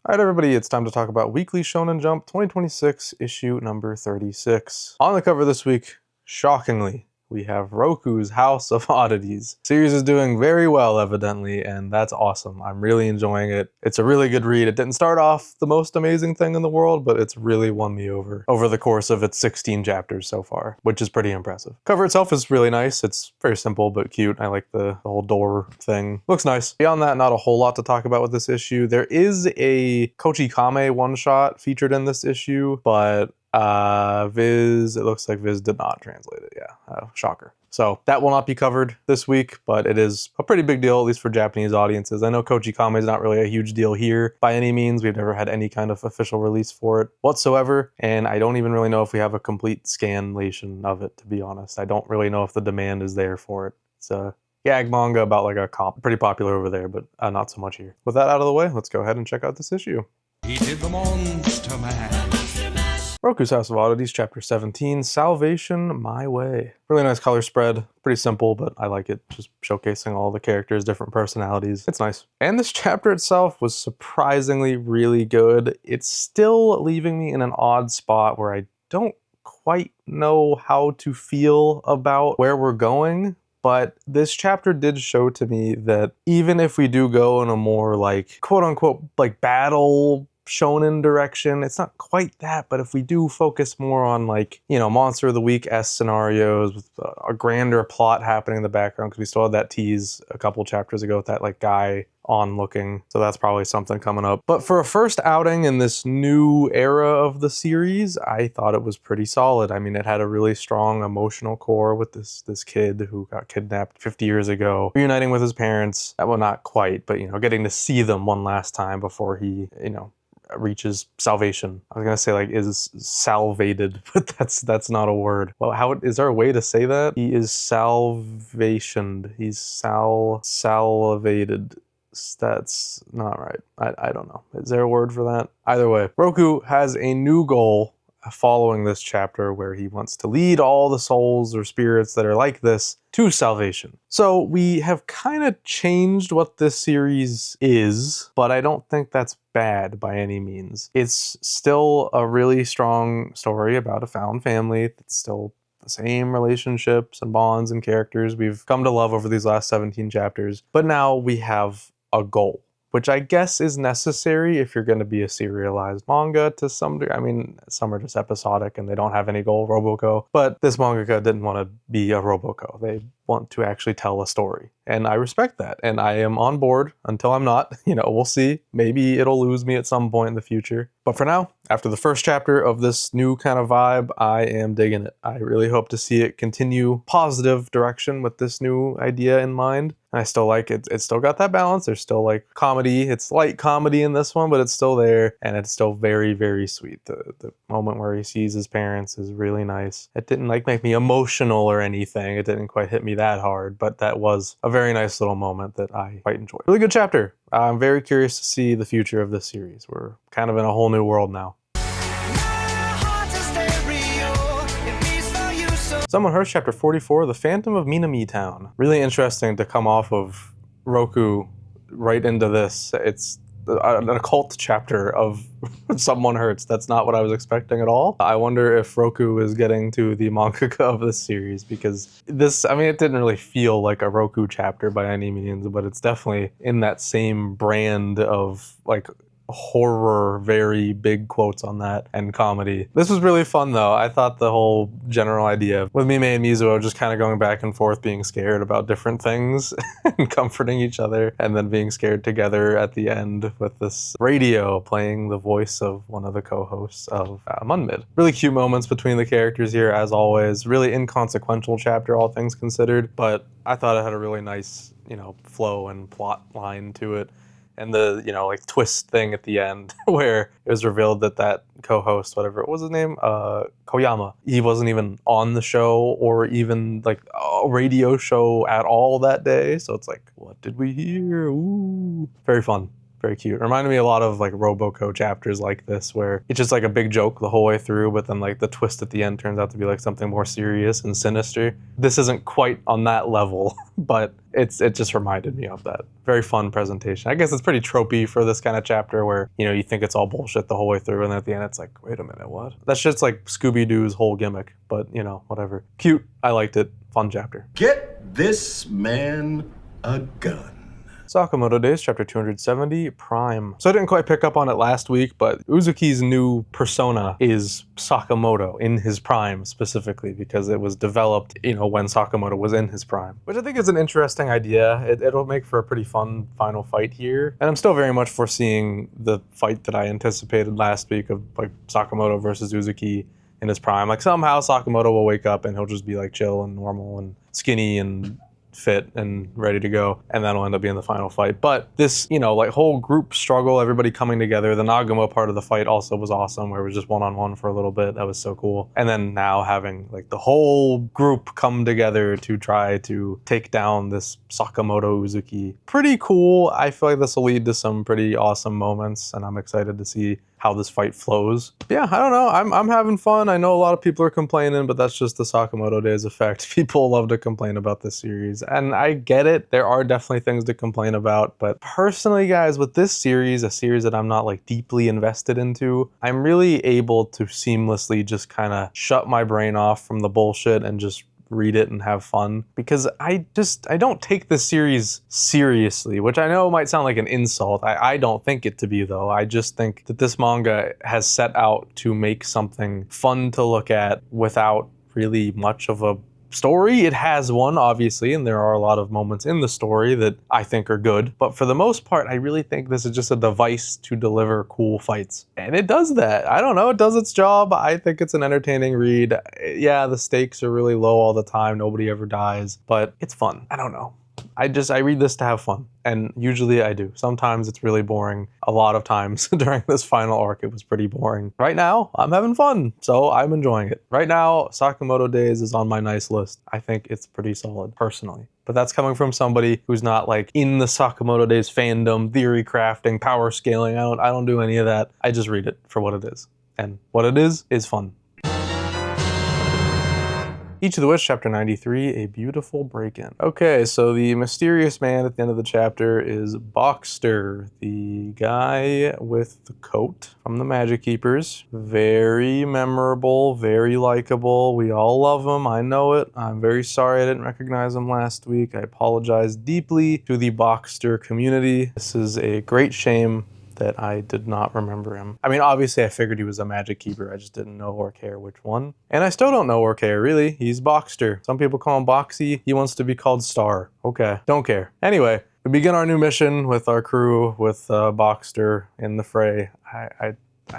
Alright everybody, it's time to talk about Weekly Shonen Jump 2026, issue number 36. On the cover this week, shockingly, we have Roku's House of Oddities. Series is doing very well, evidently, and that's awesome. I'm really enjoying it. It's a really good read. It didn't start off the most amazing thing in the world, but it's really won me over the course of its 16 chapters so far, which is pretty impressive. Cover itself is really nice. It's very simple but cute. I like the whole door thing. Looks nice. Beyond that, not a whole lot to talk about with this issue. There is a Kochikame one-shot featured in this issue, but it looks like Viz did not translate it. Yeah, shocker. So that will not be covered this week, but it is a pretty big deal, at least for Japanese audiences. I know Kochikame is not really a huge deal here by any means. We've never had any kind of official release for it whatsoever, and I don't even really know if we have a complete scanlation of it, to be honest. I don't really know if the demand is there for it. It's a gag manga about like a cop, pretty popular over there, but not so much here. With that out of the way, let's go ahead and check out this issue. He did the Monster Man. Roku's House of Oddities, Chapter 17, Salvation My Way. Really nice color spread. Pretty simple, but I like it. Just showcasing all the characters, different personalities. It's nice. And this chapter itself was surprisingly really good. It's still leaving me in an odd spot where I don't quite know how to feel about where we're going. But this chapter did show to me that even if we do go in a more like quote unquote like battle shonen direction, it's not quite that, but if we do focus more on like, you know, Monster of the Week-esque scenarios with a grander plot happening in the background, because we still had that tease a couple chapters ago with that like guy on looking, so that's probably something coming up. But for a first outing in this new era of the series, I thought it was pretty solid. I mean, it had a really strong emotional core with this kid who got kidnapped 50 years ago, reuniting with his parents. Well, not quite, but, you know, getting to see them one last time before he, you know, reaches salvation. I was gonna say like is salvated, but that's not a word. Well, how is there a way to say that? He is salvationed. He's salivated. That's not right. I don't know. Is there a word for that? Either way, Roku has a new goal following this chapter where he wants to lead all the souls or spirits that are like this to salvation. So we have kind of changed what this series is, but I don't think that's bad by any means. It's still a really strong story about a found family that's still the same relationships and bonds and characters we've come to love over these last 17 chapters, but now we have a goal, which I guess is necessary if you're going to be a serialized manga to some degree. I mean, some are just episodic and they don't have any goal, Roboco, but this mangaka didn't want to be a Roboco. They want to actually tell a story, and I respect that, and I am on board until I'm not. You know, we'll see. Maybe it'll lose me at some point in the future, but for now, after the first chapter of this new kind of vibe, I am digging it. I really hope to see it continue positive direction with this new idea in mind. I still like it. It's still got that balance. There's still like comedy. It's light comedy in this one, but it's still there, and it's still very, very sweet. The moment where he sees his parents is really nice. It didn't like make me emotional or anything. It didn't quite hit me that hard, but that was a very nice little moment that I quite enjoyed. Really good chapter. I'm very curious to see the future of this series. We're kind of in a whole new world now. Someone Hertz Chapter 44, The Phantom of Minami Town. Really interesting to come off of Roku right into this. It's an occult chapter of Someone Hurts. That's not what I was expecting at all. I wonder if Roku is getting to the mangaka of this series, because this, I mean, it didn't really feel like a Roku chapter by any means, but it's definitely in that same brand of like horror, very big quotes on that, and comedy. This was really fun though. I thought the whole general idea with Mime and Mizuho just kind of going back and forth, being scared about different things and comforting each other, and then being scared together at the end with this radio playing the voice of one of the co-hosts of Munmid. Really cute moments between the characters here, as always. Really inconsequential chapter, all things considered, but I thought it had a really nice, you know, flow and plot line to it. And the, you know, like twist thing at the end where it was revealed that that co-host, whatever, what was his name? Koyama. He wasn't even on the show or even like a radio show at all that day. So it's like, what did we hear? Ooh. Very fun. Very cute. Reminded me a lot of like Roboco chapters like this, where it's just like a big joke the whole way through, but then like the twist at the end turns out to be like something more serious and sinister. This isn't quite on that level, but it just reminded me of that. Very fun presentation. I guess it's pretty tropey for this kind of chapter where, you know, you think it's all bullshit the whole way through, and then at the end it's like, wait a minute, what? That's just like Scooby-Doo's whole gimmick, but you know, whatever. Cute. I liked it. Fun chapter. Get this man a gun. Sakamoto Days, Chapter 270, Prime. So I didn't quite pick up on it last week, but Uzuki's new persona is Sakamoto in his prime specifically, because it was developed, you know, when Sakamoto was in his prime, which I think is an interesting idea. It'll make for a pretty fun final fight here. And I'm still very much foreseeing the fight that I anticipated last week of like Sakamoto versus Uzuki in his prime. Like somehow Sakamoto will wake up and he'll just be like chill and normal and skinny and fit and ready to go, and that'll end up being the final fight. But this, you know, like whole group struggle, everybody coming together, the Nagumo part of the fight also was awesome, where it was just one-on-one for a little bit. That was so cool. And then now having like the whole group come together to try to take down this Sakamoto Uzuki. Pretty cool. I feel like this will lead to some pretty awesome moments, and I'm excited to see how this fight flows. Yeah, I don't know. I'm having fun. I know a lot of people are complaining, but that's just the Sakamoto Days effect. People love to complain about this series, and I get it. There are definitely things to complain about, but personally, guys, with this series, a series that I'm not like deeply invested into, I'm really able to seamlessly just kind of shut my brain off from the bullshit and just read it and have fun, because I don't take this series seriously, which I know might sound like an insult. I don't think it to be, though. I just think that this manga has set out to make something fun to look at without really much of a story. It has one, obviously, and there are a lot of moments in the story that I think are good, but for the most part, I really think this is just a device to deliver cool fights, and it does that. I don't know, it does its job. I think it's an entertaining read. Yeah, the stakes are really low all the time, nobody ever dies, but it's fun. I don't know. I read this to have fun, and usually I do. Sometimes it's really boring. A lot of times during this final arc, it was pretty boring. Right now, I'm having fun, so I'm enjoying it. Right now, Sakamoto Days is on my nice list. I think it's pretty solid, personally. But that's coming from somebody who's not like in the Sakamoto Days fandom, theory crafting, power scaling. I don't do any of that. I just read it for what it is. And what it is fun. Ichi the Witch, Chapter 93, A Beautiful Break-In. Okay, so the mysterious man at the end of the chapter is Boxster, the guy with the coat from the Magic Keepers. Very memorable, very likable. We all love him, I know it. I'm very sorry I didn't recognize him last week. I apologize deeply to the Boxster community. This is a great shame that I did not remember him. I mean, obviously I figured he was a Magic Keeper, I just didn't know or care which one. And I still don't know or care, really. He's Boxster. Some people call him Boxy. He wants to be called Star. Okay, don't care. Anyway, we begin our new mission with our crew, with Boxster in the fray. I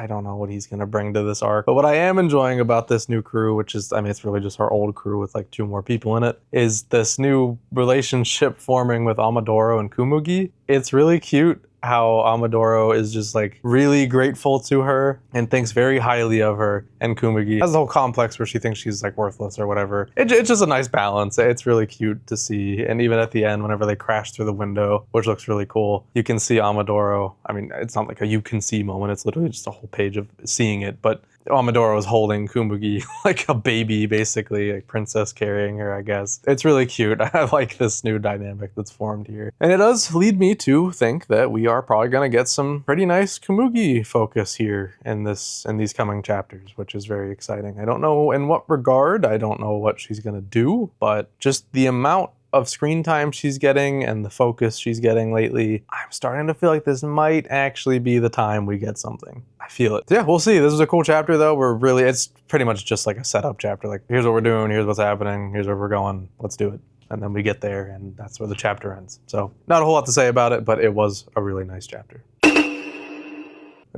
don't know what he's going to bring to this arc. But what I am enjoying about this new crew, which is, I mean, it's really just our old crew with like 2 more people in it, is this new relationship forming with Amadoro and Kumugi. It's really cute how Amadoro is just like really grateful to her and thinks very highly of her, and Kumugi has a whole complex where she thinks she's like worthless or whatever. It's just a nice balance. It's really cute to see, and even at the end, whenever they crash through the window, which looks really cool, you can see Amadoro. I mean, it's not like a you can see moment, it's literally just a whole page of seeing it, but Amadoro is holding Kumugi like a baby, basically, like princess carrying her, I guess. It's really cute. I like this new dynamic that's formed here. And it does lead me to think that we are probably going to get some pretty nice Kumugi focus here in these coming chapters, which is very exciting. I don't know in what regard, I don't know what she's going to do, but just the amount of screen time she's getting and the focus she's getting lately, I'm starting to feel like this might actually be the time we get something. I feel it. Yeah, we'll see. This is a cool chapter though. It's pretty much just like a setup chapter. Like, here's what we're doing, here's what's happening, here's where we're going, let's do it. And then we get there and that's where the chapter ends. So not a whole lot to say about it, but it was a really nice chapter.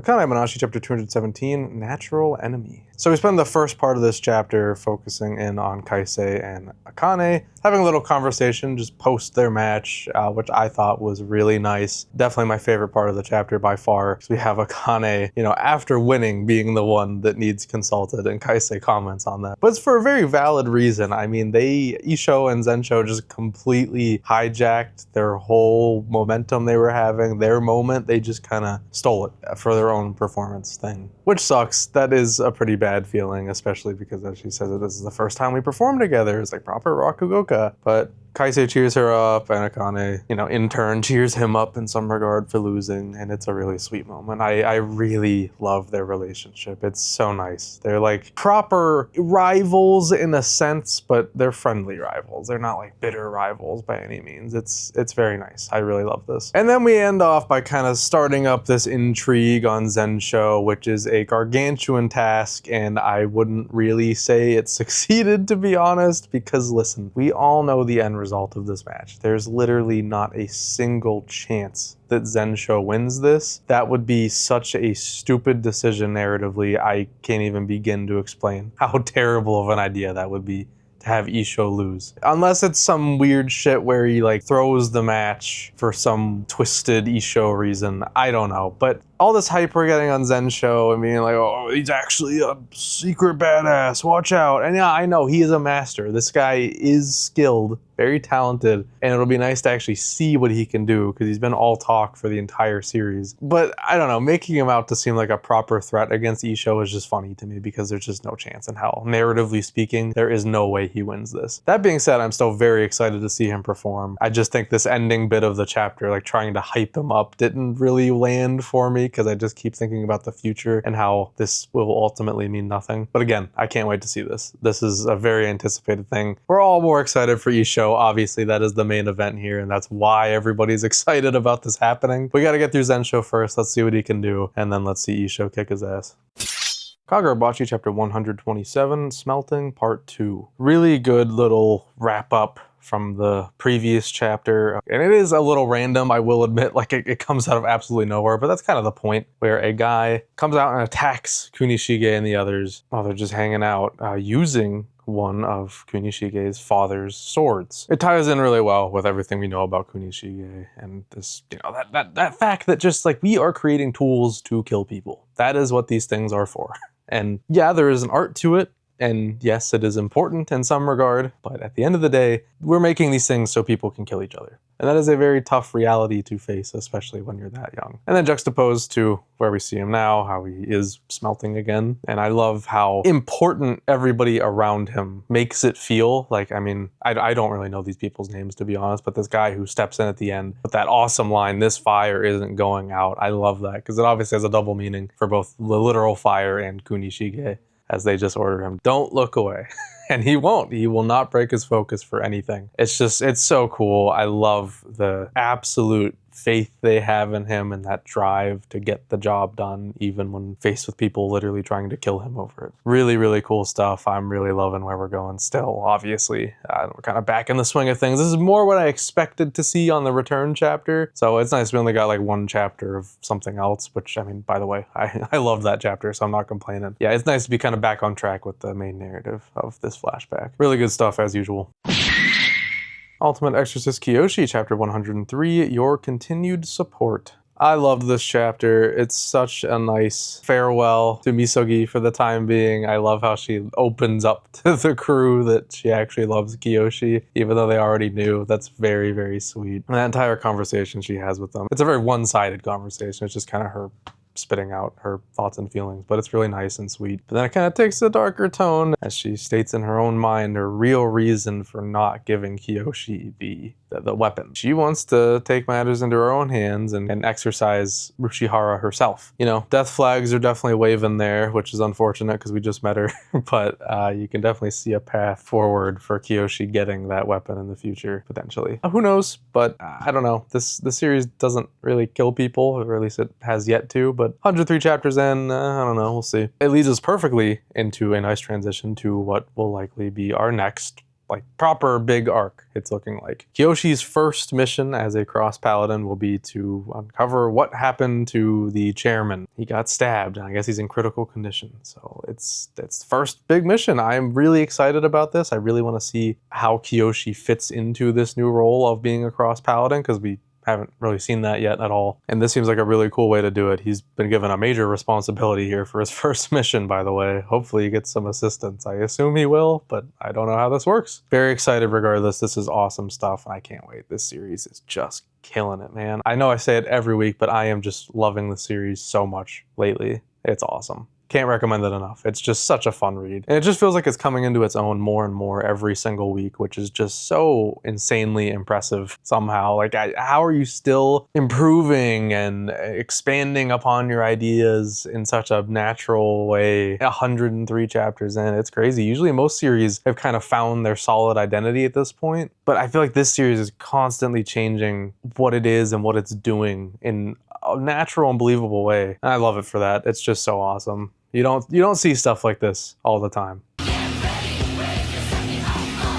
Akane-banashi Chapter 217, Natural Enemy. So we spend the first part of this chapter focusing in on Kaisei and Akane, having a little conversation just post their match, which I thought was really nice. Definitely my favorite part of the chapter by far, because we have Akane, after winning, being the one that needs consulted, and Kaisei comments on that. But it's for a very valid reason. I mean, Isho and Zensho just completely hijacked their whole momentum they were having, their moment. They just kind of stole it for their own performance thing, which sucks. That is a pretty bad feeling, especially because, as she says, this is the first time we perform together. It's like proper Rakugoka. But Kaisei cheers her up, and Akane, in turn cheers him up in some regard for losing, and it's a really sweet moment. I really love their relationship. It's so nice. They're like proper rivals in a sense, but they're friendly rivals. They're not like bitter rivals by any means. It's very nice. I really love this. And then we end off by kind of starting up this intrigue on Zensho, which is a gargantuan task, and I wouldn't really say it succeeded, to be honest, because listen, we all know the end result of this match. There's literally not a single chance that Zensho wins this. That would be such a stupid decision narratively. I can't even begin to explain how terrible of an idea that would be to have Isho lose. Unless it's some weird shit where he throws the match for some twisted Isho reason. I don't know. But all this hype we're getting on Zensho and being like, oh, he's actually a secret badass, watch out. And yeah, I know, he is a master. This guy is skilled, very talented, and it'll be nice to actually see what he can do, because he's been all talk for the entire series. But I don't know, making him out to seem like a proper threat against Isho is just funny to me, because there's just no chance in hell. Narratively speaking, there is no way he wins this. That being said, I'm still very excited to see him perform. I just think this ending bit of the chapter, trying to hype him up, didn't really land for me, because I just keep thinking about the future and how this will ultimately mean nothing. But again, I can't wait to see this. This is a very anticipated thing. We're all more excited for Isho. Obviously, that is the main event here, and that's why everybody's excited about this happening. We gotta get through Zensho first. Let's see what he can do, and then let's see Isho kick his ass. Kagurabachi Chapter 127, Smelting Part 2. Really good little wrap-up from the previous chapter. And it is a little random, I will admit, it comes out of absolutely nowhere, but that's kind of the point, where a guy comes out and attacks Kunishige and the others while they're just hanging out, using one of Kunishige's father's swords. It ties in really well with everything we know about Kunishige and this, that fact that just we are creating tools to kill people. That is what these things are for. And yeah, there is an art to it. And yes, it is important in some regard, but at the end of the day, we're making these things so people can kill each other. And that is a very tough reality to face, especially when you're that young. And then juxtaposed to where we see him now, how he is smelting again. And I love how important everybody around him makes it feel. I don't really know these people's names, to be honest, but this guy who steps in at the end with that awesome line, "This fire isn't going out." I love that, because it obviously has a double meaning for both the literal fire and Kunishige, as they just order him, don't look away. And he won't. He will not break his focus for anything. It's so cool. I love the absolute faith they have in him and that drive to get the job done, even when faced with people literally trying to kill him over it. Really, really cool stuff. I'm really loving where we're going still, obviously. We're kind of back in the swing of things. This is more what I expected to see on the return chapter. So it's nice we only got one chapter of something else, which, by the way, I love that chapter, so I'm not complaining. Yeah, it's nice to be kind of back on track with the main narrative of this flashback. Really good stuff as usual. Ultimate Exorcist Kiyoshi, Chapter 103, Your Continued Support. I loved this chapter. It's such a nice farewell to Misogi for the time being. I love how she opens up to the crew that she actually loves Kiyoshi, even though they already knew. That's very, very sweet. And that entire conversation she has with them, it's a very one-sided conversation. It's just kind of her spitting out her thoughts and feelings, but it's really nice and sweet. But then it kind of takes a darker tone as she states in her own mind her real reason for not giving Kiyoshi the weapon. She wants to take matters into her own hands and exercise Rushihara herself. Death flags are definitely waving there, which is unfortunate because we just met her, but you can definitely see a path forward for Kiyoshi getting that weapon in the future, potentially. Who knows? But I don't know. The series doesn't really kill people, or at least it has yet to, but 103 chapters in, I don't know, we'll see. It leads us perfectly into a nice transition to what will likely be our next like proper big arc, it's looking like. Kiyoshi's first mission as a cross paladin will be to uncover what happened to the chairman. He got stabbed, and I guess he's in critical condition. So it's the first big mission. I'm really excited about this. I really want to see how Kiyoshi fits into this new role of being a cross paladin, because we haven't really seen that yet at all. And this seems like a really cool way to do it. He's been given a major responsibility here for his first mission, by the way. Hopefully he gets some assistance. I assume he will, but I don't know how this works. Very excited regardless. This is awesome stuff. I can't wait. This series is just killing it, man. I know I say it every week, but I am just loving the series so much lately. It's awesome. Can't recommend it enough. It's just such a fun read. And it just feels like it's coming into its own more and more every single week, which is just so insanely impressive somehow. Like, how are you still improving and expanding upon your ideas in such a natural way? 103 chapters in, it's crazy. Usually most series have kind of found their solid identity at this point, but I feel like this series is constantly changing what it is and what it's doing in a natural and believable way. And I love it for that. It's just so awesome. You don't see stuff like this all the time.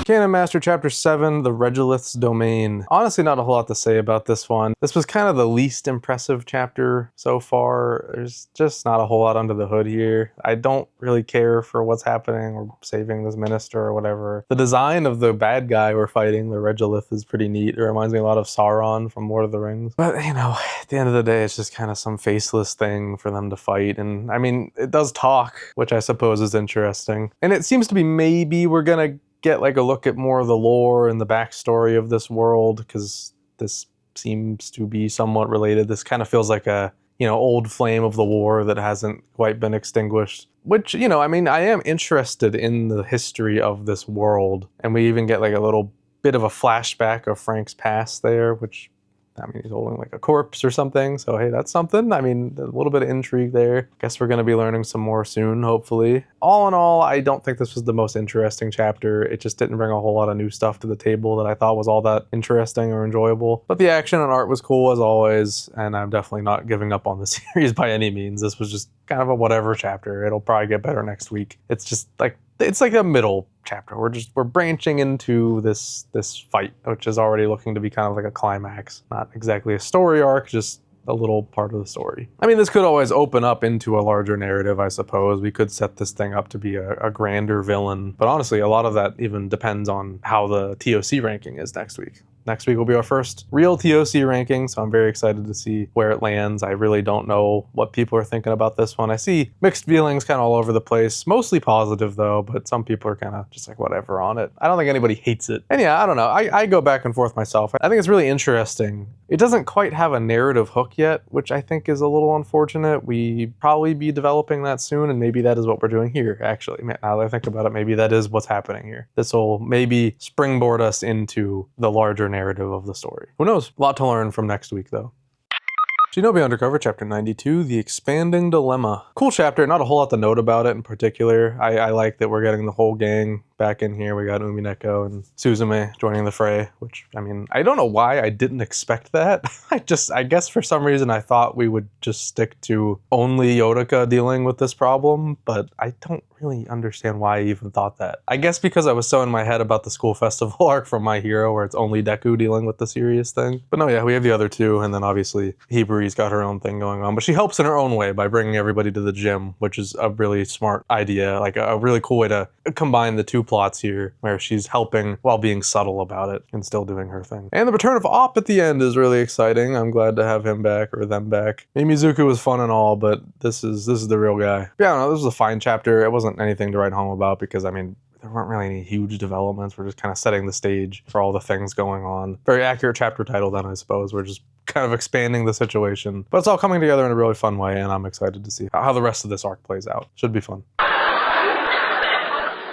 Akane-banashi Chapter 7, the Regolith's Domain. Honestly, not a whole lot to say about this one. This was kind of the least impressive chapter so far. There's just not a whole lot under the hood here. I don't really care for what's happening or saving this minister or whatever. The design of the bad guy we're fighting, the Regolith, is pretty neat. It reminds me a lot of Sauron from Lord of the Rings. But, you know, at the end of the day, it's just kind of some faceless thing for them to fight. And, I mean, it does talk, which I suppose is interesting. And it seems to be maybe we're gonna get like a look at more of the lore and the backstory of this world, because this seems to be somewhat related. This kind of feels like a, you know, old flame of the war that hasn't quite been extinguished, which, you know, I mean, I am interested in the history of this world. And we even get like a little bit of a flashback of Frank's past there, which, I mean, he's holding like a corpse or something. So, hey, that's something. I mean, a little bit of intrigue there. Guess we're going to be learning some more soon, hopefully. All in all, I don't think this was the most interesting chapter. It just didn't bring a whole lot of new stuff to the table that I thought was all that interesting or enjoyable. But the action and art was cool as always. And I'm definitely not giving up on the series by any means. This was just kind of a whatever chapter. It'll probably get better next week. It's just like, it's like a middle chapter. We're branching into this fight, which is already looking to be kind of like a climax. Not exactly a story arc, just a little part of the story. I mean, this could always open up into a larger narrative, I suppose. We could set this thing up to be a grander villain. But honestly, a lot of that even depends on how the TOC ranking is next week. Next week will be our first real TOC ranking, so I'm very excited to see where it lands. I really don't know what people are thinking about this one. I see mixed feelings kind of all over the place, mostly positive though, but some people are kind of just like whatever on it. I don't think anybody hates it. And yeah, I don't know. I go back and forth myself. I think it's really interesting. It doesn't quite have a narrative hook yet, which I think is a little unfortunate. We probably be developing that soon, and maybe that is what we're doing here, actually. Now that I think about it, maybe that is what's happening here. This will maybe springboard us into the larger narrative of the story. Who knows? A lot to learn from next week, though. Shinobi Undercover Chapter 92, The Expanding Dilemma. Cool chapter, not a whole lot to note about it in particular. I like that we're getting the whole gang back in here. We got Umineko and Suzume joining the fray, which, I mean, I don't know why I didn't expect that. I guess for some reason I thought we would just stick to only Yotaka dealing with this problem, but I don't really understand why I even thought that. I guess because I was so in my head about the school festival arc from My Hero, where it's only Deku dealing with the serious thing. But no, yeah, we have the other two, and then obviously Hibari's got her own thing going on, but she helps in her own way by bringing everybody to the gym, which is a really smart idea, like a really cool way to combine the two plots here, where she's helping while being subtle about it and still doing her thing. And the return of Op at the end is really exciting. I'm glad to have him back, or them back. Mimizuku was fun and all, but this is the real guy. But yeah, I don't know, this was a fine chapter. It wasn't anything to write home about because, I mean, there weren't really any huge developments. We're just kind of setting the stage for all the things going on. Very accurate chapter title then, I suppose. We're just kind of expanding the situation. But it's all coming together in a really fun way, and I'm excited to see how the rest of this arc plays out. Should be fun.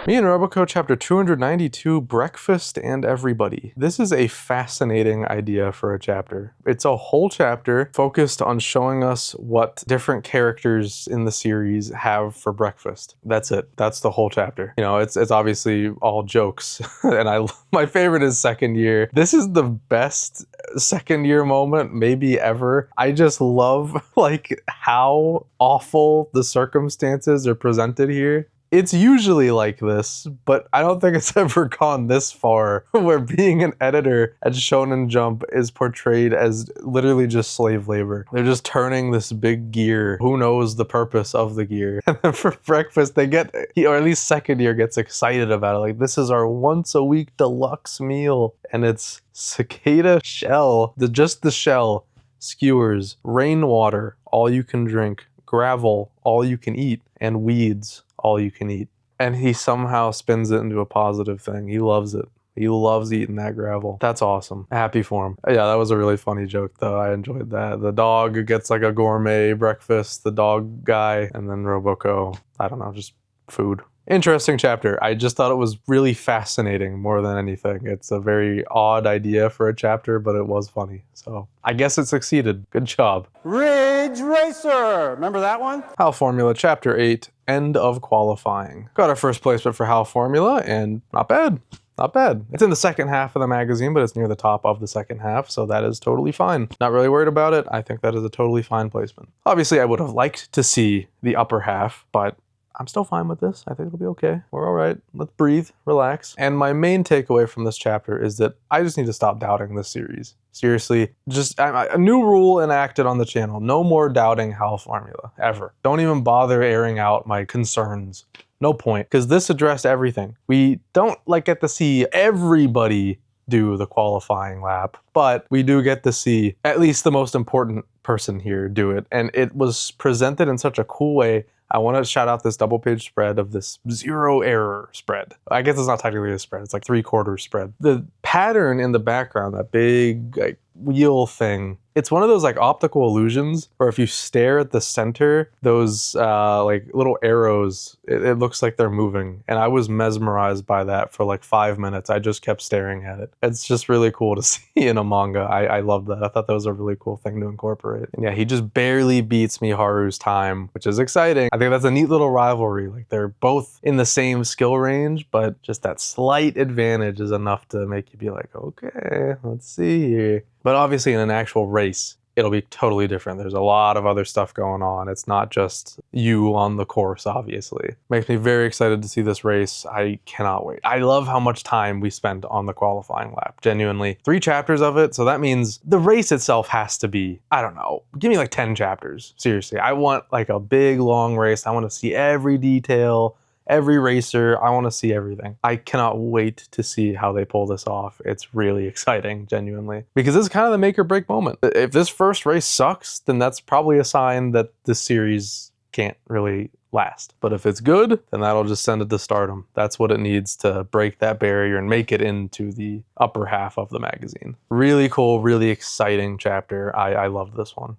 Me and Roboco Chapter 292, Breakfast and Everybody. This is a fascinating idea for a chapter. It's a whole chapter focused on showing us what different characters in the series have for breakfast. That's it. That's the whole chapter. You know, it's obviously all jokes. And my favorite is second year. This is the best second year moment maybe ever. I just love like how awful the circumstances are presented here. It's usually like this, but I don't think it's ever gone this far where being an editor at Shonen Jump is portrayed as literally just slave labor. They're just turning this big gear. Who knows the purpose of the gear? And then for breakfast, or at least second year gets excited about it. Like, this is our once a week deluxe meal. And it's cicada shell, just the shell, skewers, rainwater, all you can drink, gravel, all you can eat, and weeds, all you can eat. And he somehow spins it into a positive thing. He loves it. He loves eating that gravel. That's awesome. Happy for him. Yeah, that was a really funny joke, though. I enjoyed that. The dog gets like a gourmet breakfast, the dog guy, and then Roboco, I don't know, just food. Interesting chapter. I just thought it was really fascinating more than anything. It's a very odd idea for a chapter, but it was funny. So I guess it succeeded. Good job. Ridge Racer! Remember that one? Hal Formula Chapter 8, End of Qualifying. Got our first placement for Hal Formula, and not bad. Not bad. It's in the second half of the magazine, but it's near the top of the second half, so that is totally fine. Not really worried about it. I think that is a totally fine placement. Obviously, I would have liked to see the upper half, but I'm still fine with this. I think it'll be okay. We're all right. Let's breathe, relax. And my main takeaway from this chapter is that I just need to stop doubting this series. Seriously, just a new rule enacted on the channel. No more doubting Hal Formula, ever. Don't even bother airing out my concerns. No point, because this addressed everything. We don't get to see everybody do the qualifying lap, but we do get to see at least the most important person here do it. And it was presented in such a cool way. I want to shout out this double page spread of this 0 error spread. I guess it's not technically a spread, it's like 3/4 spread. The pattern in the background, that big wheel thing, it's one of those optical illusions where if you stare at the center, those little arrows, it looks like they're moving. And I was mesmerized by that for 5 minutes. I just kept staring at it. It's just really cool to see in a manga. I love that. I thought that was a really cool thing to incorporate. And yeah, he just barely beats Miharu's time, which is exciting. I think that's a neat little rivalry. They're both in the same skill range, but just that slight advantage is enough to make you be like, okay, let's see here. But obviously in an actual race, it'll be totally different. There's a lot of other stuff going on. It's not just you on the course, obviously. Makes me very excited to see this race. I cannot wait. I love how much time we spent on the qualifying lap. Genuinely. 3 chapters of it, so that means the race itself has to be, I don't know, give me 10 chapters. Seriously, I want a big, long race. I want to see every detail, every racer. I want to see everything. I cannot wait to see how they pull this off. It's really exciting, genuinely. Because this is kind of the make or break moment. If this first race sucks, then that's probably a sign that this series can't really last. But if it's good, then that'll just send it to stardom. That's what it needs to break that barrier and make it into the upper half of the magazine. Really cool, really exciting chapter. I loved this one.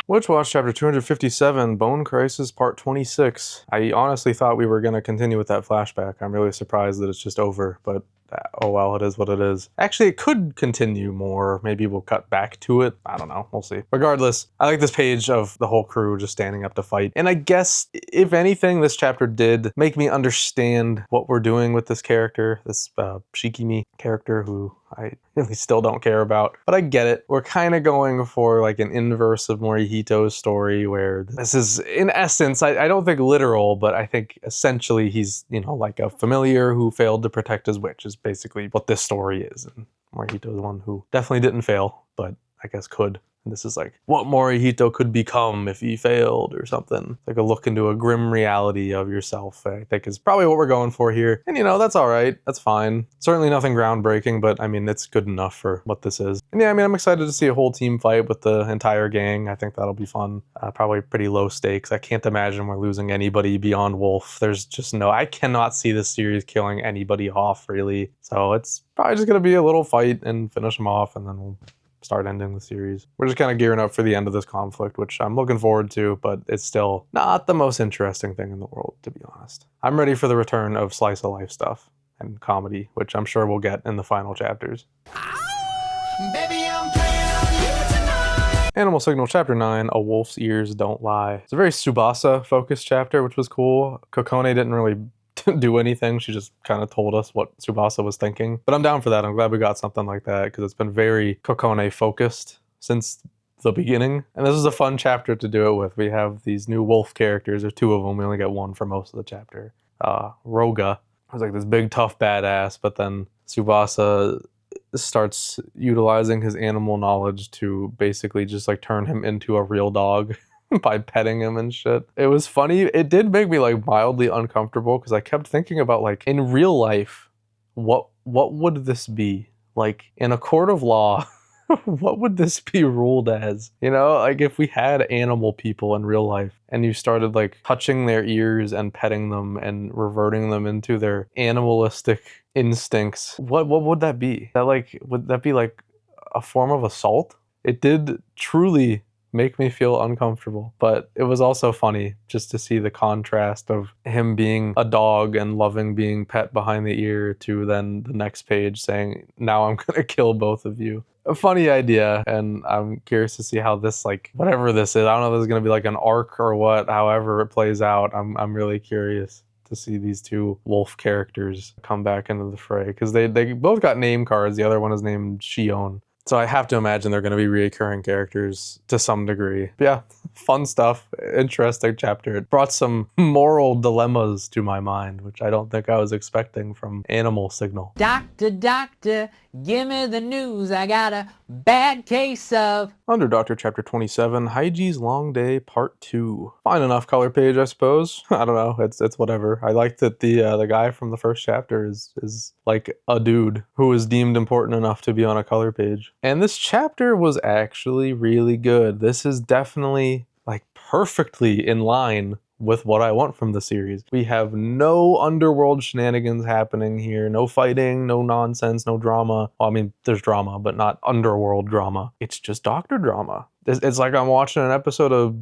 Witch Watch Chapter 257, Bone Crisis Part 26. I honestly thought we were going to continue with that flashback. I'm really surprised that it's just over, but oh well, it is what it is. Actually, it could continue more. Maybe we'll cut back to it. I don't know. We'll see. Regardless, I like this page of the whole crew just standing up to fight. And I guess, if anything, this chapter did make me understand what we're doing with this character, this Shikimi character who I really still don't care about. But I get it. We're kind of going for an inverse of Morihito's story where this is, in essence, I don't think literal, but I think essentially he's, a familiar who failed to protect his witch is basically what this story is. And Morihito's the one who definitely didn't fail, but I guess could. And this is what Morihito could become if he failed or something. A look into a grim reality of yourself, I think is probably what we're going for here. And that's all right. That's fine. Certainly nothing groundbreaking, but I mean, it's good enough for what this is. And yeah, I mean, I'm excited to see a whole team fight with the entire gang. I think that'll be fun. Probably pretty low stakes. I can't imagine we're losing anybody beyond Wolf. There's just I cannot see this series killing anybody off, really. So it's probably just going to be a little fight and finish them off, and then we'll start ending the series. We're just kind of gearing up for the end of this conflict, which I'm looking forward to, but it's still not the most interesting thing in the world, to be honest. I'm ready for the return of slice of life stuff and comedy, which I'm sure we'll get in the final chapters. Baby, I'm playing on you tonight. Animal Signal Chapter 9, A Wolf's Ears Don't Lie. It's a very Tsubasa-focused chapter, which was cool. Kokone didn't really do anything. She just kind of told us what Tsubasa was thinking. But I'm down for that. I'm glad we got something like that because it's been very Kokone focused since the beginning. And this is a fun chapter to do it with. We have these new wolf characters. There's two of them. We only get one for most of the chapter. Roga was like this big tough badass, but then Tsubasa starts utilizing his animal knowledge to basically just like turn him into a real dog by petting him and shit. It was funny. It did make me like mildly uncomfortable because I kept thinking about like in real life, what would this be? Like in a court of law, what would this be ruled as? You know, like if we had animal people in real life and you started like touching their ears and petting them and reverting them into their animalistic instincts, what would that be? Would that be like a form of assault? It did truly make me feel uncomfortable, but it was also funny just to see the contrast of him being a dog and loving being pet behind the ear to then the next page saying, now I'm gonna kill both of you. A funny idea, and I'm curious to see how this, like, whatever this is, I don't know if this is gonna be like an arc or what, however it plays out. I'm really curious to see these two wolf characters come back into the fray, because they both got name cards. The other one is named Shion. So I have to imagine they're going to be reoccurring characters to some degree. But yeah, fun stuff. Interesting chapter. It brought some moral dilemmas to my mind, which I don't think I was expecting from Animal Signal. Doctor, doctor, give me the news. I got a bad case of... Doctor Chapter 27, Haiji's Long Day Part 2. Fine enough color page, I suppose. I don't know. It's whatever. I like that the guy from the first chapter is like a dude who is deemed important enough to be on a color page. And this chapter was actually really good. This is definitely like perfectly in line with what I want from the series. We have no underworld shenanigans happening here, no fighting, no nonsense, no drama. Well, I mean, there's drama, but not underworld drama. It's just doctor drama. It's like I'm watching an episode of,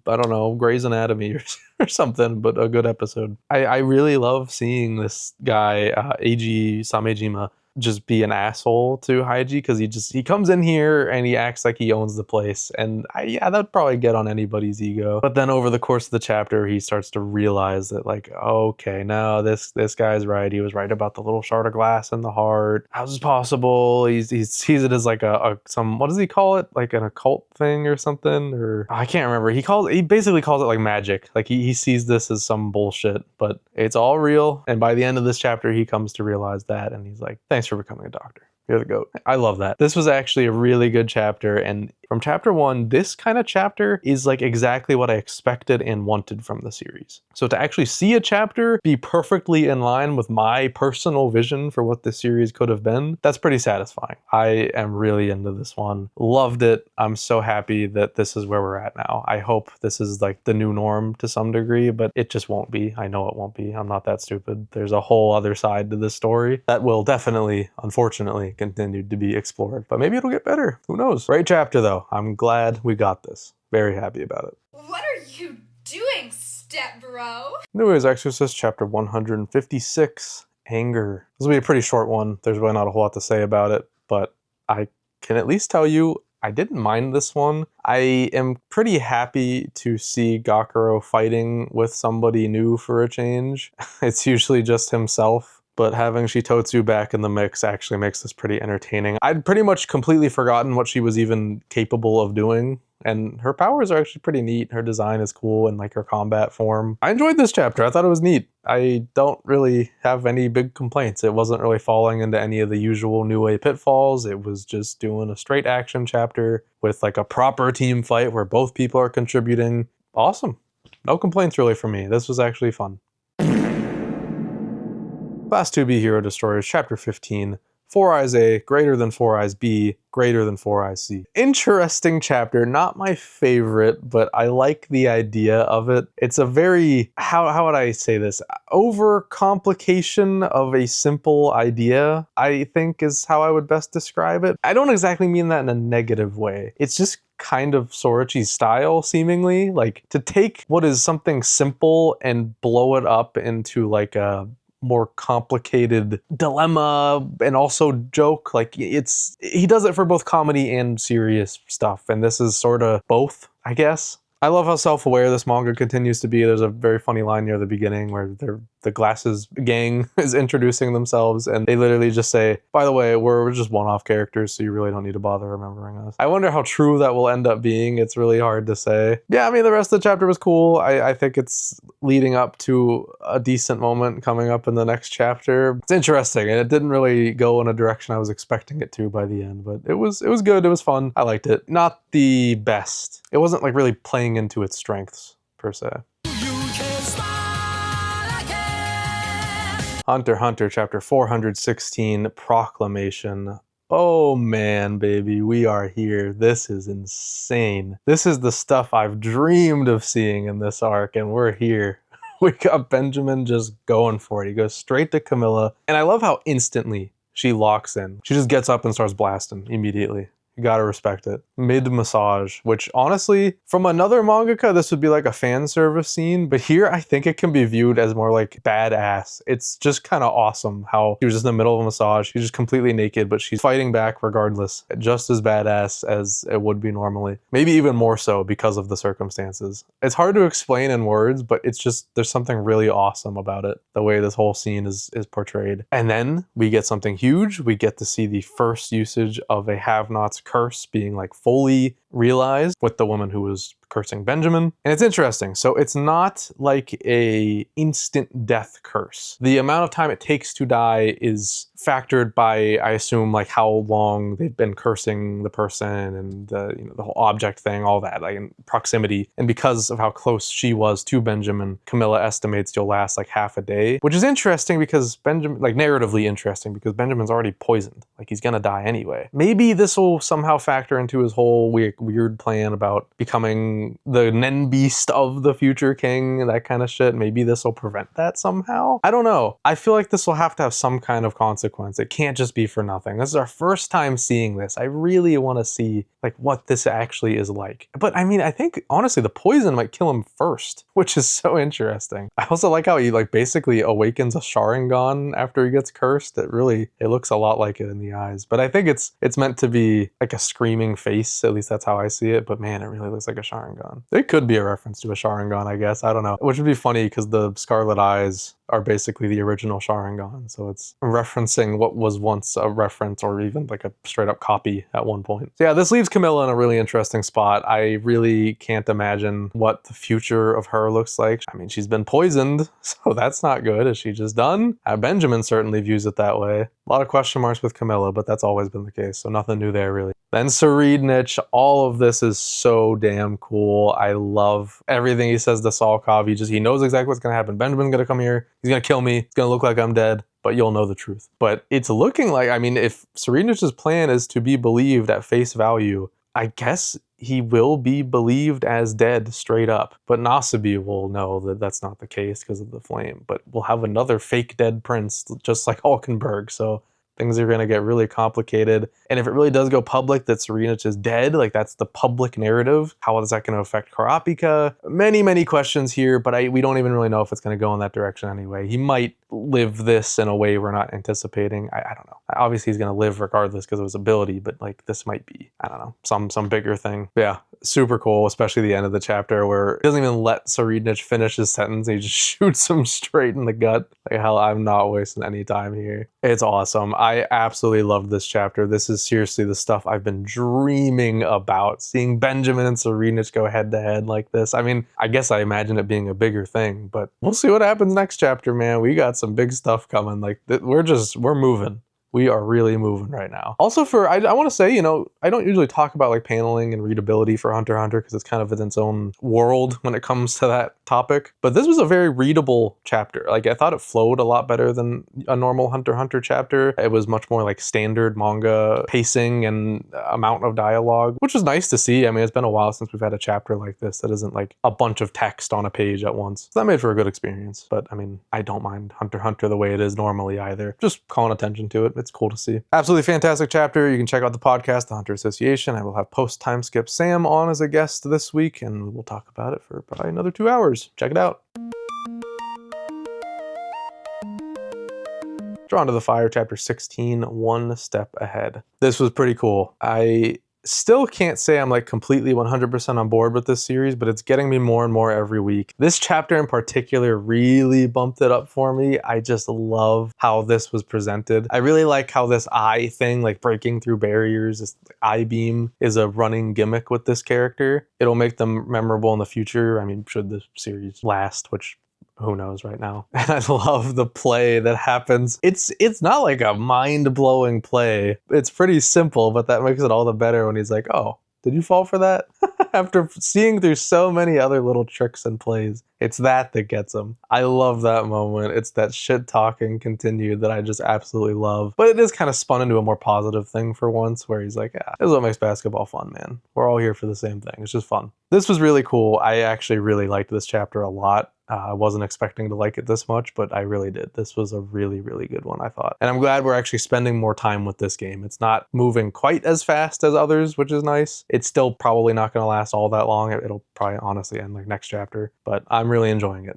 I don't know, Grey's Anatomy or something, but a good episode. I really love seeing this guy, Eiji Samejima, just be an asshole to Haiji, because he comes in here and he acts like he owns the place, and that'd probably get on anybody's ego. But then over the course of the chapter, he starts to realize that, like, okay, no, this guy's right. He was right about the little shard of glass in the heart. How's this possible? He sees it as like some, what does he call it? Like an occult thing or something, or I can't remember. He basically calls it like magic. Like he sees this as some bullshit, but it's all real. And by the end of this chapter, he comes to realize that, and he's like, thanks for becoming a doctor. You're the GOAT. I love that. This was actually a really good chapter, and from chapter 1, this kind of chapter is like exactly what I expected and wanted from the series. So to actually see a chapter be perfectly in line with my personal vision for what this series could have been, that's pretty satisfying. I am really into this one. Loved it. I'm so happy that this is where we're at now. I hope this is like the new norm to some degree, but it just won't be. I know it won't be. I'm not that stupid. There's a whole other side to this story that will definitely, unfortunately, continue to be explored, but maybe it'll get better. Who knows? Great chapter though. I'm glad we got this. Very happy about it. What are you doing, step bro? Anyways, Exorcist Chapter 156, Anger. This will be a pretty short one. There's really not a whole lot to say about it, but I can at least tell you I didn't mind this one. I am pretty happy to see Gakuro fighting with somebody new for a change. It's usually just himself. But having Shitotsu back in the mix actually makes this pretty entertaining. I'd pretty much completely forgotten what she was even capable of doing, and her powers are actually pretty neat. Her design is cool, and like her combat form. I enjoyed this chapter. I thought it was neat. I don't really have any big complaints. It wasn't really falling into any of the usual New Way pitfalls. It was just doing a straight action chapter with like a proper team fight where both people are contributing. Awesome. No complaints really from me. This was actually fun. Class 2B Hero Destroyerz, Chapter 15, 4 Eyes A, greater than 4 Eyes B, greater than 4 Eyes C. Interesting chapter, not my favorite, but I like the idea of it. It's a very, how would I say this? Overcomplication of a simple idea, I think is how I would best describe it. I don't exactly mean that in a negative way. It's just kind of Sorichi's style, seemingly. Like, to take what is something simple and blow it up into like a more complicated dilemma and also joke. Like, he does it for both comedy and serious stuff, and this is sort of both, I guess. I love how self-aware this manga continues to be. There's a very funny line near the beginning where they're the glasses gang is introducing themselves, and they literally just say, by the way, we're just one-off characters, so you really don't need to bother remembering us. I wonder how true that will end up being. It's really hard to say. Yeah, I mean, the rest of the chapter was cool. I think it's leading up to a decent moment coming up in the next chapter. It's interesting, and it didn't really go in a direction I was expecting it to by the end, but it was good. It was fun. I liked it. Not the best. It wasn't like really playing into its strengths per se. Hunter x Hunter chapter 416, Proclamation. Oh man, baby, we are here. This is insane. This is the stuff I've dreamed of seeing in this arc, and we're here. We got Benjamin just going for it. He goes straight to Camilla, and I love how instantly she locks in. She just gets up and starts blasting immediately. You gotta respect it. Mid-massage, which honestly, from another mangaka, this would be like a fan service scene, but here I think it can be viewed as more like badass. It's just kind of awesome how she was just in the middle of a massage. She's just completely naked, but she's fighting back regardless. Just as badass as it would be normally. Maybe even more so because of the circumstances. It's hard to explain in words, but it's just, there's something really awesome about it, the way this whole scene is portrayed. And then we get something huge. We get to see the first usage of a have-nots curse being like fully realized with the woman who was cursing Benjamin. And it's interesting. So it's not like a instant death curse. The amount of time it takes to die is factored by, I assume, like how long they've been cursing the person and the whole object thing, all that, like in proximity. And because of how close she was to Benjamin, Camilla estimates you'll last like half a day, which is interesting because Benjamin, like narratively interesting because Benjamin's already poisoned. Like he's gonna die anyway. Maybe this will somehow factor into his whole weird plan about becoming the Nen beast of the future king, that kind of shit. Maybe this will prevent that somehow. I don't know. I feel like this will have to have some kind of consequence. It can't just be for nothing. This is our first time seeing this. I really want to see like what this actually is like. But I mean, I think honestly the poison might kill him first, which is so interesting. I also like how he like basically awakens a Sharingan after he gets cursed. It looks a lot like it in the eyes. But I think it's meant to be like a screaming face. At least that's how I see it. But man, it really looks like a Sharingan. It could be a reference to a Sharingan, I guess. I don't know. Which would be funny because the scarlet eyes are basically the original Sharingan. So it's referencing what was once a reference or even like a straight up copy at one point. So yeah, this leaves Camilla in a really interesting spot. I really can't imagine what the future of her looks like. I mean, she's been poisoned, so that's not good. Is she just done? Benjamin certainly views it that way. A lot of question marks with Camilla, but that's always been the case. So nothing new there really. Then Serednich, all of this is so damn cool. I love everything he says to Salkov. He knows exactly what's gonna happen. Benjamin's gonna come here. He's gonna kill me. It's gonna look like I'm dead, but you'll know the truth. But it's looking like, I mean, if Serednich's plan is to be believed at face value, I guess he will be believed as dead straight up. But Nasabi will know that that's not the case because of the flame. But we'll have another fake dead prince, just like Hulkenberg. So things are going to get really complicated. And if it really does go public that Serednich is dead, like that's the public narrative, how is that going to affect Kurapika? Many questions here, but we don't even really know if it's going to go in that direction anyway. He might live this in a way we're not anticipating. I don't know. Obviously he's going to live regardless because of his ability, but like this might be, I don't know, some bigger thing. But yeah, super cool, especially the end of the chapter where he doesn't even let Serednich finish his sentence. He just shoots him straight in the gut. Like, hell, I'm not wasting any time here. It's awesome. I absolutely loved this chapter. This is seriously the stuff I've been dreaming about. Seeing Benjamin and Serednich go head to head like this. I mean, I guess I imagine it being a bigger thing, but we'll see what happens next chapter, man. We got some big stuff coming. Like, we're moving. We are really moving right now. Also I want to say, I don't usually talk about like paneling and readability for Hunter x Hunter because it's kind of in its own world when it comes to that topic. But this was a very readable chapter. Like I thought it flowed a lot better than a normal Hunter x Hunter chapter. It was much more like standard manga pacing and amount of dialogue, which was nice to see. I mean, it's been a while since we've had a chapter like this that isn't like a bunch of text on a page at once. So that made for a good experience. But I mean, I don't mind Hunter x Hunter the way it is normally either. Just calling attention to it. It's cool to see. Absolutely fantastic chapter. You can check out the podcast, The Hunter Association. I will have post-time skip Sam on as a guest this week, and we'll talk about it for probably another 2 hours. Check it out. Drawn to the Fire, chapter 16, One Step Ahead. This was pretty cool. I Still can't say I'm like completely 100% on board with this series, but it's getting me more and more every week. This chapter in particular really bumped it up for me. I just love how this was presented. I really like how this eye thing, like breaking through barriers, this eye beam is a running gimmick with this character. It'll make them memorable in the future. I mean, should the series last, which who knows right now. And I love the play that happens. It's not like a mind-blowing play. It's pretty simple, but that makes it all the better when he's like, oh, did you fall for that? After seeing through so many other little tricks and plays, it's that gets him. I love that moment. It's that shit talking continued that I just absolutely love. But it is kind of spun into a more positive thing for once, where he's like, yeah, this is what makes basketball fun, man. We're all here for the same thing. It's just fun. This was really cool. I actually really liked this chapter a lot. I wasn't expecting to like it this much, but I really did. This was a really, really good one, I thought. And I'm glad we're actually spending more time with this game. It's not moving quite as fast as others, which is nice. It's still probably not going to last all that long. It'll probably honestly end like next chapter, but I'm really enjoying it.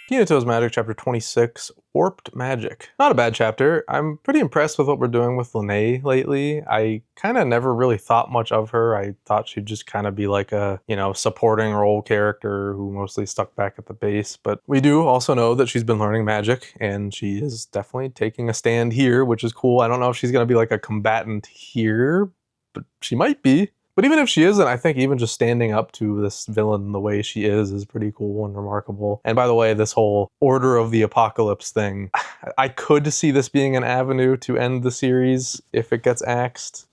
Kinato's Magic, Chapter 26, Warped Magic. Not a bad chapter. I'm pretty impressed with what we're doing with Lene lately. I kind of never really thought much of her. I thought she'd just kind of be like a, supporting role character who mostly stuck back at the base. But we do also know that she's been learning magic, and she is definitely taking a stand here, which is cool. I don't know if she's going to be like a combatant here, but she might be. But even if she isn't, I think even just standing up to this villain the way she is pretty cool and remarkable. And by the way, this whole Order of the Apocalypse thing, I could see this being an avenue to end the series if it gets axed.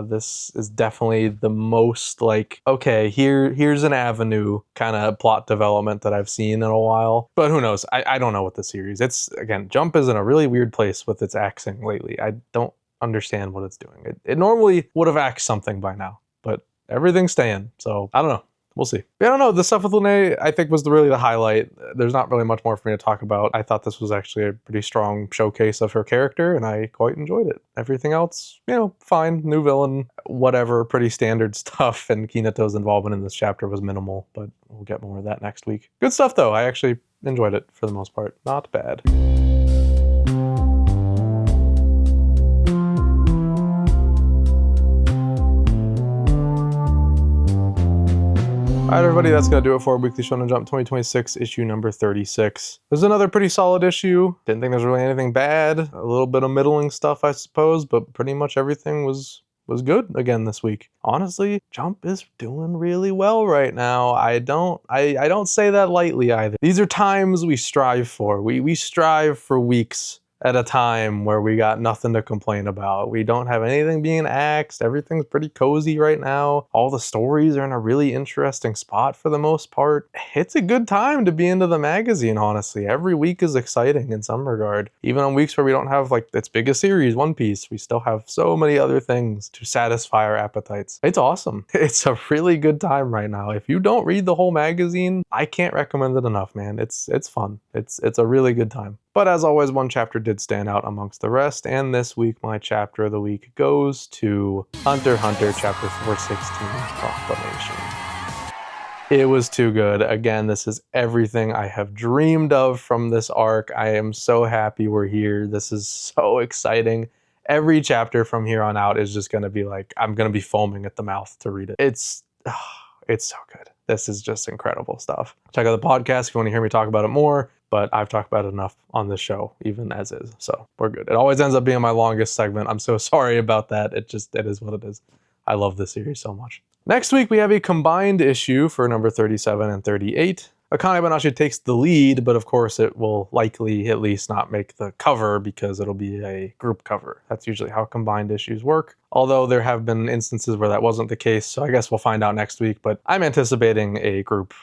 This is definitely the most like, okay, here's an avenue kind of plot development that I've seen in a while. But who knows? I don't know what the series. It's, again, Jump is in a really weird place with its axing lately. I don't understand what it's doing. It normally would have axed something by now, but everything's staying. So I don't know. We'll see. But I don't know. The stuff with Lene, I think, was really the highlight. There's not really much more for me to talk about. I thought this was actually a pretty strong showcase of her character, and I quite enjoyed it. Everything else, fine. New villain, whatever. Pretty standard stuff. And Kinato's involvement in this chapter was minimal, but we'll get more of that next week. Good stuff, though. I actually enjoyed it for the most part. Not bad. Alright everybody, that's going to do it for Weekly Shonen Jump 2026 issue number 36. There's another pretty solid issue. Didn't think there's really anything bad. A little bit of middling stuff, I suppose, but pretty much everything was good again this week. Honestly, Jump is doing really well right now. I don't say that lightly either. These are times we strive for. We strive for weeks at a time where we got nothing to complain about. We don't have anything being axed. Everything's pretty cozy right now. All the stories are in a really interesting spot for the most part. It's a good time to be into the magazine, honestly. Every week is exciting in some regard. Even on weeks where we don't have like its biggest series, One Piece, we still have so many other things to satisfy our appetites. It's awesome. It's a really good time right now. If you don't read the whole magazine, I can't recommend it enough, man. It's fun. It's a really good time. But as always, one chapter did stand out amongst the rest, and this week my chapter of the week goes to Hunter x Hunter Chapter 416, Proclamation. It was too good. Again, this is everything I have dreamed of from this arc. I am so happy we're here. This is so exciting. Every chapter from here on out is just going to be like, I'm going to be foaming at the mouth to read it. It's so good. This is just incredible stuff. Check out the podcast if you want to hear me talk about it more. But I've talked about it enough on this show, even as is. So we're good. It always ends up being my longest segment. I'm so sorry about that. It is what it is. I love this series so much. Next week, we have a combined issue for number 37 and 38. Akane-banashi takes the lead, but of course it will likely at least not make the cover because it'll be a group cover. That's usually how combined issues work. Although there have been instances where that wasn't the case, so I guess we'll find out next week. But I'm anticipating a group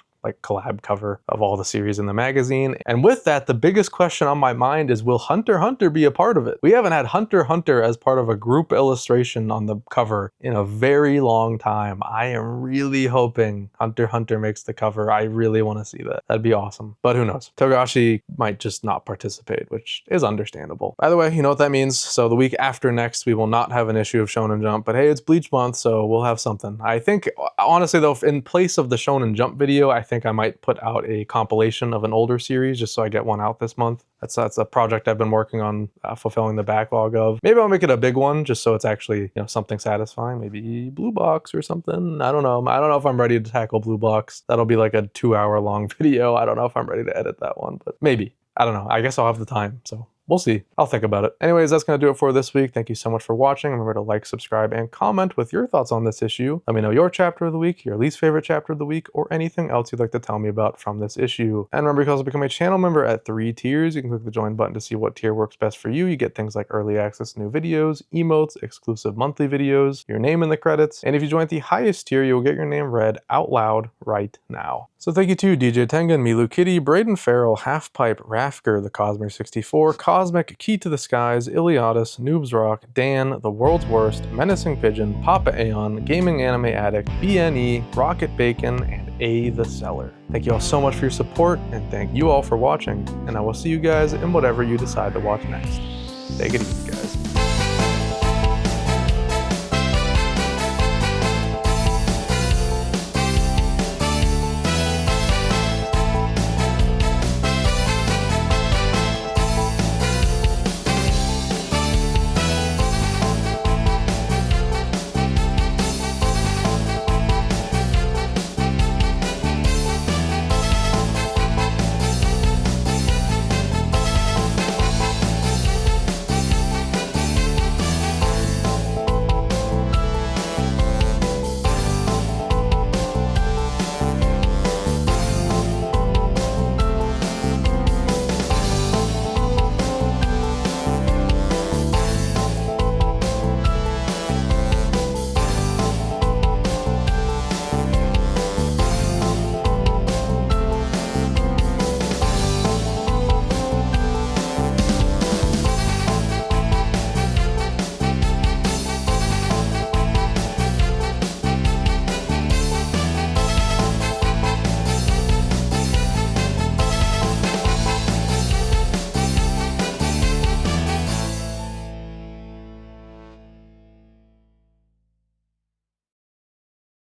collab cover of all the series in the magazine. And with that, the biggest question on my mind is, will Hunter x Hunter be a part of it? We haven't had Hunter x Hunter as part of a group illustration on the cover in a very long time. I am really hoping Hunter x Hunter makes the cover. I really want to see that. That'd be awesome. But who knows? Togashi might just not participate, which is understandable. By the way, you know what that means? So the week after next, we will not have an issue of Shonen Jump, but hey, it's Bleach month, so we'll have something. I think, honestly though, in place of the Shonen Jump video, I think think I might put out a compilation of an older series just so I get one out this month. That's a project I've been working on, fulfilling the backlog of. Maybe I'll make it a big one just so it's actually, something satisfying. Maybe Blue Box or something. I don't know. I don't know if I'm ready to tackle Blue Box. That'll be like a 2-hour long video. I don't know if I'm ready to edit that one, but maybe. I don't know. I guess I'll have the time, so we'll see. I'll think about it. Anyways, that's going to do it for this week. Thank you so much for watching. Remember to like, subscribe, and comment with your thoughts on this issue. Let me know your chapter of the week, your least favorite chapter of the week, or anything else you'd like to tell me about from this issue. And remember, you can also become a channel member at 3 tiers. You can click the join button to see what tier works best for you. You get things like early access to new videos, emotes, exclusive monthly videos, your name in the credits, and if you join at the highest tier, you will get your name read out loud right now. So thank you to DJ Tengen, Milu Kitty, Braden Farrell, Halfpipe, Rafker, the Cosmic 64, Cosmic, Key to the Skies, Iliadis, Noobs Rock, Dan, The World's Worst, Menacing Pigeon, Papa Aeon, Gaming Anime Addict, BNE, Rocket Bacon, and A the Seller. Thank you all so much for your support, and thank you all for watching, and I will see you guys in whatever you decide to watch next. Take it easy, guys.